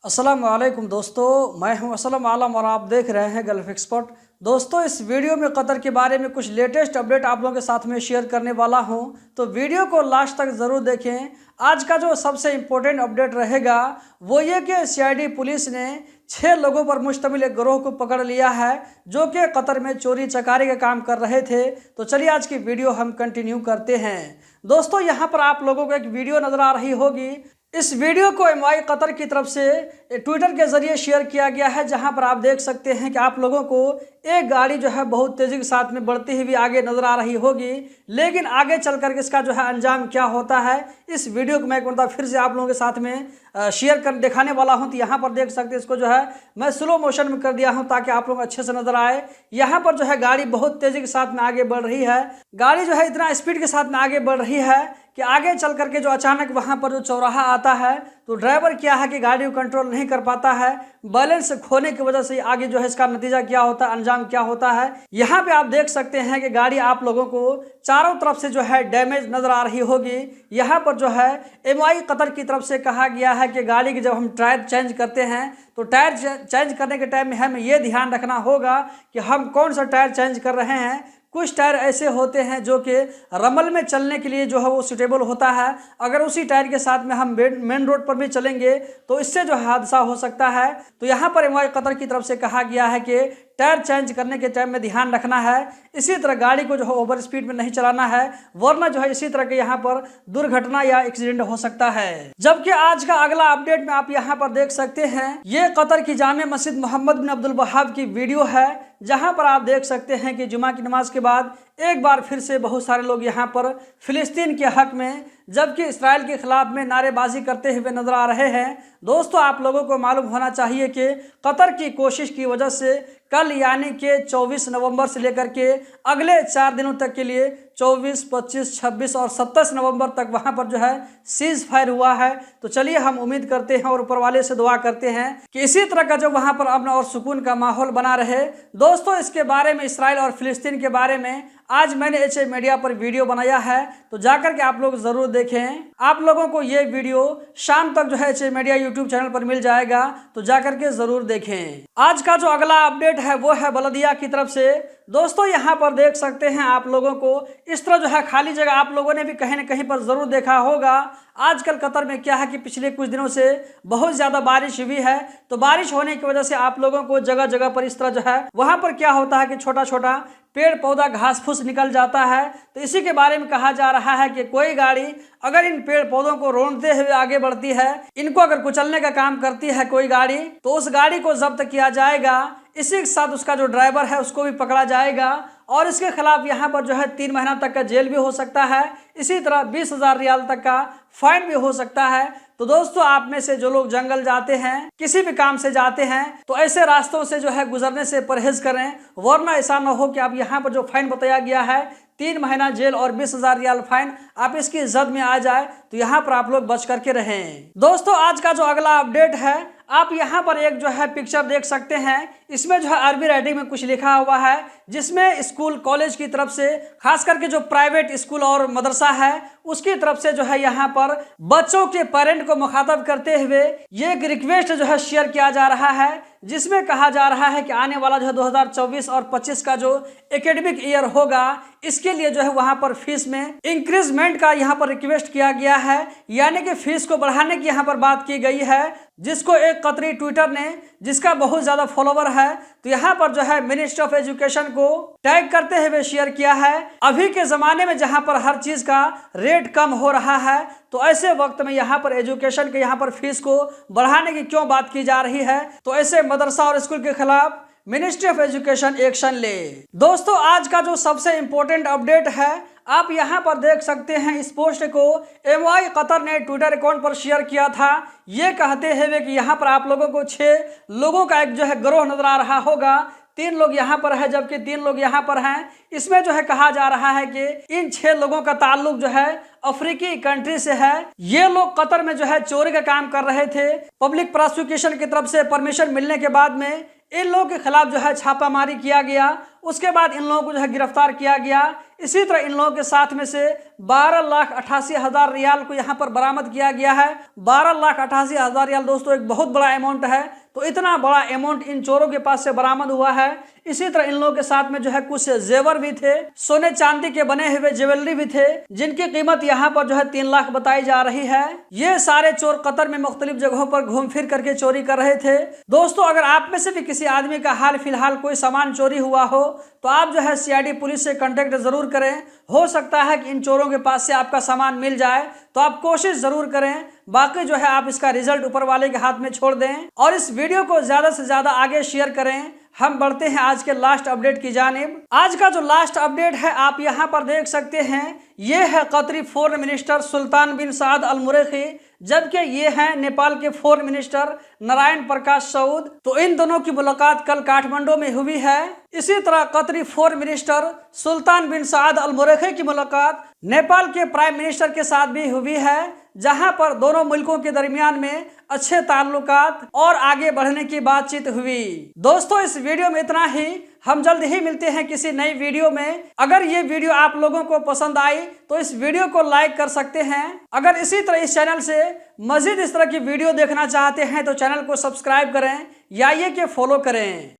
अस्सलाम वालेकुम दोस्तों, मैं हूं असलम आलम और आप देख रहे हैं गल्फ एक्सपर्ट। दोस्तों, इस वीडियो में कतर के बारे में कुछ लेटेस्ट अपडेट आप लोगों के साथ में शेयर करने वाला हूं, तो वीडियो को लास्ट तक ज़रूर देखें। आज का जो सबसे इम्पोर्टेंट अपडेट रहेगा वो ये कि सीआईडी पुलिस ने 6 लोगों पर मुश्तमिल एक गिरोह को पकड़ लिया है जो कि कतर में चोरी चकारी का काम कर रहे थे। तो चलिए आज की वीडियो हम कंटिन्यू करते हैं। दोस्तों, यहाँ पर आप लोगों को एक वीडियो नज़र आ रही होगी। इस वीडियो को एमवाई कतर की तरफ से ट्विटर के जरिए शेयर किया गया है, जहां पर आप देख सकते हैं कि आप लोगों को एक गाड़ी जो है बहुत तेजी के साथ में बढ़ती हुई आगे नजर आ रही होगी, लेकिन आगे चल करके इसका जो है अंजाम क्या होता है इस वीडियो को मैं एक बार फिर से आप लोगों के साथ में शेयर कर दिखाने वाला हूं। तो यहाँ पर देख सकते हैं, इसको जो है मैं स्लो मोशन में कर दिया हूं ताकि आप लोग अच्छे से नजर आए। यहाँ पर जो है गाड़ी बहुत तेजी के साथ में आगे बढ़ रही है। गाड़ी जो है इतना स्पीड के साथ में आगे बढ़ रही है कि आगे चल करके जो अचानक वहां पर जो चौराहा आता है तो ड्राइवर क्या है कि गाड़ी को कंट्रोल नहीं कर पाता है। बैलेंस खोने की वजह से आगे जो है इसका नतीजा क्या होता है, अंजाम क्या होता है। यहाँ पे आप देख सकते हैं कि गाड़ी आप लोगों को चारों तरफ से जो है डैमेज नजर आ रही होगी। यहाँ पर जो है एमवाई कतर की तरफ से कहा गया है कि गाड़ी की जब हम टायर चेंज करते हैं तो टायर चेंज करने के टाइम में हमें ये ध्यान रखना होगा कि हम कौन सा टायर चेंज कर रहे हैं। कुछ टायर ऐसे होते हैं जो कि रमल में चलने के लिए जो है वो सूटेबल होता है। अगर उसी टायर के साथ में हम मेन रोड पर भी चलेंगे तो इससे जो हादसा हो सकता है। तो यहाँ पर एमवाई कतर की तरफ से कहा गया है कि टायर चेंज करने के टाइम में ध्यान रखना है। इसी तरह गाड़ी को जो है ओवर स्पीड में नहीं चलाना है, वरना जो है इसी तरह के यहाँ पर दुर्घटना या एक्सीडेंट हो सकता है। जबकि आज का अगला अपडेट में आप यहाँ पर देख सकते हैं, ये कतर की जामे मस्जिद मोहम्मद बिन अब्दुल वहाब की वीडियो है, जहां पर आप देख सकते हैं कि जुमा की नमाज के बाद एक बार फिर से बहुत सारे लोग यहां पर फिलिस्तीन के हक में जबकि इसराइल के खिलाफ में नारेबाजी करते हुए नजर आ रहे हैं। दोस्तों, आप लोगों को मालूम होना चाहिए कि कतर की कोशिश की वजह से कल यानी कि 24 नवंबर से लेकर के अगले 4 दिनों तक के लिए 24, 25, 26 और 27 नवंबर तक वहां पर जो है सीज फायर हुआ है। तो चलिए हम उम्मीद करते हैं और ऊपर वाले से दुआ करते हैं कि इसी तरह का जो वहां पर अमन और सुकून का माहौल बना रहे। दोस्तों, इसके बारे में इसराइल और फिलिस्तीन के बारे में आज मैंने एच मीडिया पर वीडियो बनाया है, तो जाकर के आप लोग जरूर देखें। आप लोगों को ये वीडियो शाम तक जो है एच मीडिया यूट्यूब चैनल पर मिल जाएगा, तो जाकर के जरूर देखें। आज का जो अगला अपडेट है वो है बलदिया की तरफ से। दोस्तों, यहाँ पर देख सकते हैं आप लोगों को इस तरह जो है खाली जगह आप लोगों ने भी कहीं न कहीं पर जरूर देखा होगा। आजकल कतर में क्या है कि पिछले कुछ दिनों से बहुत ज्यादा बारिश हुई है, तो बारिश होने की वजह से आप लोगों को जगह जगह पर इस तरह जो है वहां पर क्या होता है कि छोटा छोटा पेड़ पौधा घास फूस निकल जाता है। तो इसी के बारे में कहा जा रहा है कि कोई गाड़ी अगर इन पेड़ पौधों को रोंदते हुए आगे बढ़ती है, इनको अगर कुचलने का काम करती है कोई गाड़ी, तो उस गाड़ी को जब्त किया जाएगा। इसी के साथ उसका जो ड्राइवर है उसको भी पकड़ा जाएगा और इसके खिलाफ यहाँ पर जो है 3 महीना तक का जेल भी हो सकता है। इसी तरह 20,000 रियाल तक का फाइन भी हो सकता है। तो दोस्तों, आप में से जो लोग जंगल जाते हैं, किसी भी काम से जाते हैं, तो ऐसे रास्तों से जो है गुजरने से परहेज करें, वरना ऐसा न हो कि आप यहाँ पर जो फाइन बताया गया है 3 महीना जेल और 20,000 रियाल फाइन, आप इसकी जद में आ जाए, तो यहाँ पर आप लोग बच करके रहें। दोस्तों, आज का जो अगला अपडेट है, आप यहाँ पर एक जो है पिक्चर देख सकते हैं। इसमें जो है अरबी राइटिंग में कुछ लिखा हुआ है, जिसमें स्कूल कॉलेज की तरफ से खास करके जो प्राइवेट स्कूल और मदरसा है उसकी तरफ से जो है यहाँ पर बच्चों के पेरेंट को मुखातब करते हुए ये एक रिक्वेस्ट जो है शेयर किया जा रहा है, जिसमें कहा जा रहा है कि आने वाला जो है 2024 और 25 का जो एकेडमिक ईयर होगा, इसके लिए जो है वहां पर फीस में इंक्रीजमेंट का यहाँ पर रिक्वेस्ट किया गया है, यानी कि फीस को बढ़ाने की यहाँ पर बात की गई है, जिसको एक कतरी ट्विटर ने, जिसका बहुत ज्यादा फॉलोवर है, तो यहाँ पर जो है मिनिस्ट्री ऑफ एजुकेशन को टैग करते हुए शेयर किया है। अभी के जमाने में जहाँ पर हर चीज का रेट कम हो रहा है, तो ऐसे वक्त में यहाँ पर एजुकेशन के यहाँ पर फीस को बढ़ाने की क्यों बात की जा रही है। तो ऐसे मदरसा और स्कूल के खिलाफ मिनिस्ट्री ऑफ एजुकेशन एक्शन ले। दोस्तों, आज का जो सबसे इंपॉर्टेंट अपडेट है, आप यहाँ पर देख सकते हैं, इस पोस्ट को एमवाई कतर ने ट्विटर अकाउंट पर शेयर किया था, ये कहते हुए कि यहाँ पर आप लोगों को 6 लोगों का एक जो है गिरोह नजर आ रहा होगा। 3 लोग यहाँ पर है, जबकि 3 लोग यहाँ पर हैं। इसमें जो है कहा जा रहा है कि इन 6 लोगों का ताल्लुक जो है अफ्रीकी कंट्री से है। ये लोग कतर में जो है चोरी का काम कर रहे थे। पब्लिक प्रोसिक्यूशन की तरफ से परमिशन मिलने के बाद में इन लोगों के खिलाफ जो है छापामारी किया गया। उसके बाद इन लोगों को जो है गिरफ्तार किया गया। इसी तरह इन लोगों के साथ में से 12,88,000 रियाल को यहाँ पर बरामद किया गया है। 12,88,000 रियाल दोस्तों एक बहुत बड़ा अमाउंट है। तो इतना बड़ा अमाउंट इन चोरों के पास से बरामद हुआ है। इसी तरह इन लोगों के साथ में जो है कुछ जेवर भी थे, सोने चांदी के बने हुए ज्वेलरी भी थे, जिनकी कीमत यहाँ पर जो है 3 लाख बताई जा रही है। ये सारे चोर कतर में मुख्तलिफ जगहों पर घूम फिर करके चोरी कर रहे थे। दोस्तों अगर आप में से भी किसी आदमी का हाल फिलहाल कोई सामान चोरी हुआ हो तो आप जो है CID पुलिस से कांटेक्ट जरूर करें। हो सकता है कि इन चोरों के पास से आपका सामान मिल जाए, तो आप कोशिश जरूर करें। बाकी जो है आप इसका रिजल्ट ऊपर वाले के हाथ में छोड़ दें और इस वीडियो को ज्यादा से ज्यादा आगे शेयर करें। हम बढ़ते हैं आज के लास्ट अपडेट की जानिब। आज का जो लास्ट अपडेट है आप यहाँ पर देख सकते हैं, ये है कतरी फॉरेन मिनिस्टर सुल्तान बिन साद अल मुरैखी, जबकि ये हैं नेपाल के फॉरेन मिनिस्टर नारायण प्रकाश सऊद। तो इन दोनों की मुलाकात कल काठमांडू में हुई है। इसी तरह कतरी फॉरेन मिनिस्टर सुल्तान बिन साद अल मुरैखी की मुलाकात नेपाल के प्राइम मिनिस्टर के साथ भी हुई है, जहां पर दोनों मुल्कों के दरमियान में अच्छे ताल्लुकात और आगे बढ़ने की बातचीत हुई। दोस्तों इस वीडियो में इतना ही। हम जल्द ही मिलते हैं किसी नई वीडियो में। अगर ये वीडियो आप लोगों को पसंद आई तो इस वीडियो को लाइक कर सकते हैं। अगर इसी तरह इस चैनल से मजीद इस तरह की वीडियो देखना चाहते हैं तो चैनल को सब्सक्राइब करें या ये कि फॉलो करें।